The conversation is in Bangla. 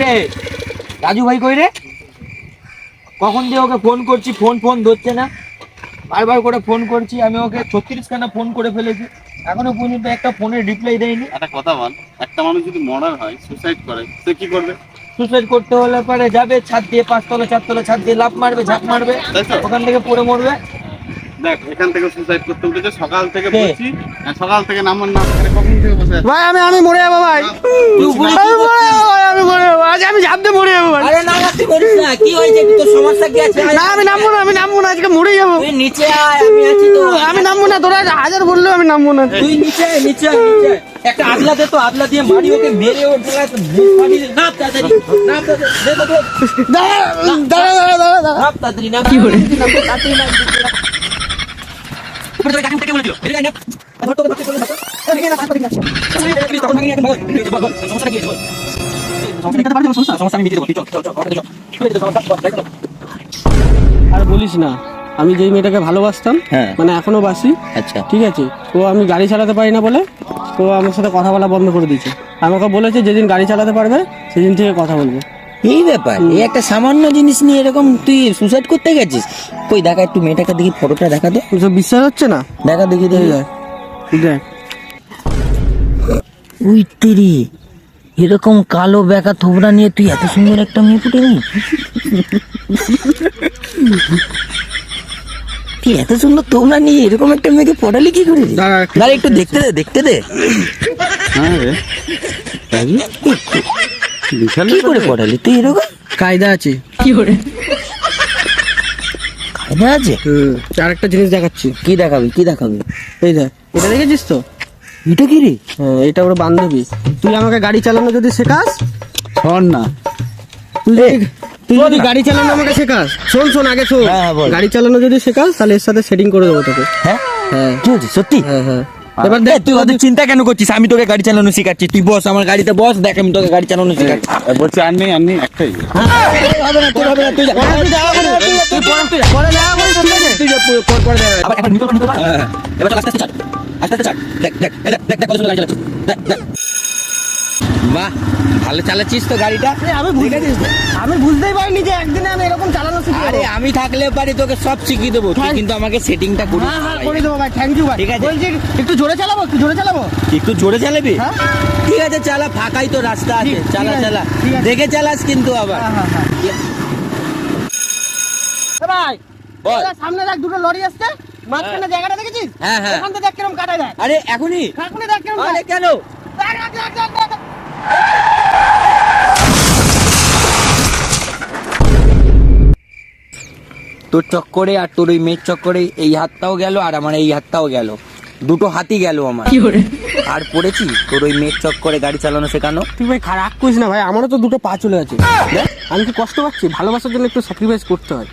রে রাজু ভাই কই রে? কখন দিয়ে ওকে ফোন করছি, ফোন ধরছে না। বারবার করে ফোন করছি আমি ওকে, 36খানা ফোন করে ফেলেছি, এখনো পর্যন্ত একটা ফোনের রিপ্লাই দেয়নি। একটা কথা বল, একটা মানুষ যদি মার্ডার হয়, সুসাইড করে, সে কি করবে? সুসাইড করতে হলে পরে যাবে ছাদ দিয়ে, 5তলা 4তলা ছাদ দিয়ে লাফ মারবে, ঝাঁপ মারবে, ওখান থেকে পড়ে মরবে। দেখ, এখান থেকে সুসাইড করতে উঠেছে, সকাল থেকে বলছি, সকাল থেকে নামন না করে কখন থেকে বসে আছে? ভাই আমি মরে যাবো ভাই, আমি মরে যাবো, আজ আমি ঝাঁপ দিয়ে মরে যাবো ভাই। আরে না তুই বলিস না, কি হয়েছে, তোর সমস্যা কি আছে? না আমি নামবো না, আজকে মরে যাবো। তুই নিচে আয়, আমি আছি তো। আমি নামবো না, তোরা হাজার বললেও আমি নামবো না। তুই নিচে একটা আগলা দে তো, আগলা দিয়ে মারি ওকে, মেরে ওর গলায় তো মুখ ফাটিয়ে দে। না তাড়াতাড়ি, না তাড়াতাড়ি, দে তো, দাঁড়া না তাড়াতাড়ি, না কি করে তাড়াতাড়ি না। উপরে থেকে কাকে বলে দিল, এদিকে আয় না, ধর তোকে ধরতে চলে না। এদিকে না, তাড়াতাড়ি না, প্লিজ তখন ভাঙিয়ে বল, সমস্যা কি বল, সমস্যা আমি মিটিয়ে দেবো, চল। আর বলিস না, আমি যেই মেয়েটাকে ভালোবাসতাম, মানে এখনো বাসি, আচ্ছা ঠিক আছে, তো আমি গাড়ি চালাতে পারি না বলে তো আমার সাথে কথা বলা বন্ধ করে দিয়েছে। আমাকে বলেছে যেদিন গাড়ি চালাতে পারবে সেদিন থেকে কথা বলবো। এই ব্যাপার, এই একটা সামান্য জিনিস নিয়ে এরকম তুই সুসাইড করতে গেছিস? কই দেখা একটু মেয়েটাকে দেখি, ফটোটা দেখা দে, তোর বিশ্বাস হচ্ছে না? দেখা দেখি দেখি। দেখ উই তেরি, এরকম কালো বেকা থোবড়া নিয়ে তুই এত সুন্দর একটা মেয়ে ফুটে নি? তুই এত সুন্দর থোবড়া নিয়ে এরকম একটা মেয়েকে পড়ালি কি করে? দাঁড়া একটু দেখতে দে। হ্যাঁ রে, কি করে পড়ালি তুই এরকম? কায়দা আছে। কায়দা আছে? আর একটা জিনিস দেখাচ্ছি। কি দেখাবি? এই দেখ, এটা দেখেছিস তো? এটা কি রে? হ্যাঁ, এটা ওর বান্ধবী। তুই আমাকে গাড়ি চালানো যদি শেখাস, শোন না, তুই যদি গাড়ি চালানো আমাকে শেখাস, শোন আগে শোন, হ্যাঁ, বল। গাড়ি চালানো যদি শেখাস তাহলে এর সাথে সেটিং করে দেবো তোকে। হ্যাঁ হ্যাঁ কি হচ্ছে সত্যি? হ্যাঁ এবার দেখ, তুই অত চিন্তা কেন করছিস? আমি তোকে গাড়ি চালানো শেখাচ্ছি, তুই বস আমার গাড়িতে বস, দেখ আমি তোকে গাড়ি চালানো শেখাচ্ছি। বলছি আর নেই একটাই। হবে না, তোর হবে না, তুই যা। তুই যা, পরে দেখা যাবে। এবার নিতে পার। এবার চল, আস্তে আস্তে চাট, দেখ কত সুন্দর গাড়ি চালাচ্ছিস। দেখ বাহ, ভালো চালাচ্ছিস তো গাড়িটা। আমি বুঝতেই পারিনি যে একদিনে আমি এরকম চালানো শিখবো। আরে আমি থাকলে পারি তোকে সব শিখিয়ে দেবো, তুই কিন্তু আমাকে সেটিংটা করিস। হ্যাঁ করে দেবো ভাই, থ্যাংক ইউ ভাই। ঠিক আছে। বলছি একটু জোরে চালাবো? একটু জোরে চালাবি? হ্যাঁ। ঠিক আছে, চালা, ফাঁকাই তো রাস্তা আছে, চালা। ঠিক আছে। দেখে চালাস কিন্তু আবার। ভাই বল। সামনে দেখ, দুটো লরি আসছে, মাঝখানে জায়গাটা দেখেছিস? হ্যাঁ। ওখান থেকে দেখ কিরকম কাটা যায়। আরে এখনই? এখনই দেখ কিরকম আরে কেন? দেখ। তোর চক্করে আর তোর ওই মেয়ের চক্করে এই হাতটাও গেল আর আমার এই হাতটাও গেল, দুটো হাতই গেল আমার। আর পড়েছি তোর ওই মেয়ের চক্করে গাড়ি চালানো শেখানো। তুই ভাই খারাপ করিস না ভাই, আমারও তো দুটো পা চলে গেছে। দেখ আমি কি কষ্ট পাচ্ছি, ভালোবাসার জন্য একটু স্যাক্রিফাইস করতে হয়।